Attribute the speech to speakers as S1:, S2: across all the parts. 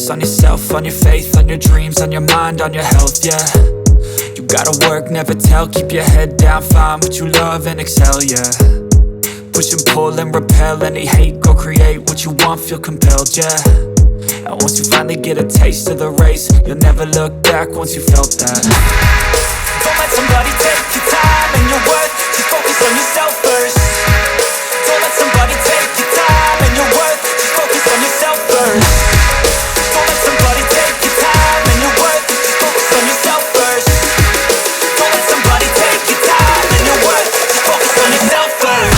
S1: focus on yourself, on your faith, on your dreams, on your mind, on your health, yeah. You gotta work, never tell, keep your head down, find what you love and excel, yeah. Push and pull and repel any hate, go create what you want, feel compelled, yeah. And once you finally get a taste of the race, you'll never look back once you felt that. Don't let somebody take your time and your worth, just focus on yourself first. Don't let somebody take your time and your worth, just focus on yourself first. Don't let somebody take your time and your worth, just focus on yourself first. Don't let somebody take your time and your worth, just focus on yourself first.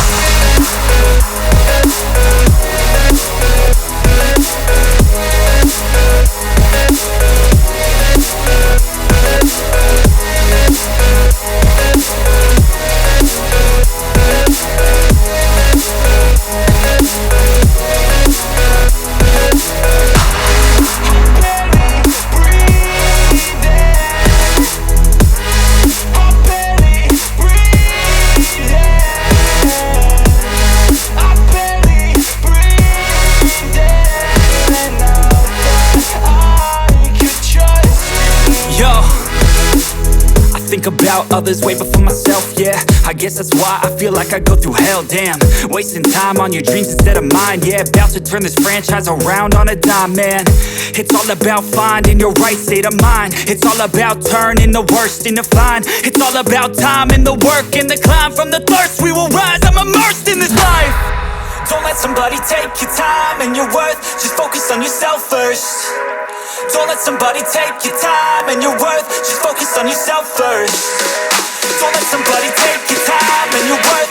S1: Think about others way before myself, yeah. I guess that's why I feel like I go through hell, damn. Wasting time on your dreams instead of mine, yeah. About to turn this franchise around on a dime, man. It's all about finding your right state of mind. It's all about turning the worst into fine. It's all about time and the work and the climb. From the thirst we will rise, I'm immersed in this life. Don't let somebody take your time and your worth, just focus on yourself first. Don't let somebody take your time and your worth, just focus on yourself first. Don't let somebody take your time and your worth,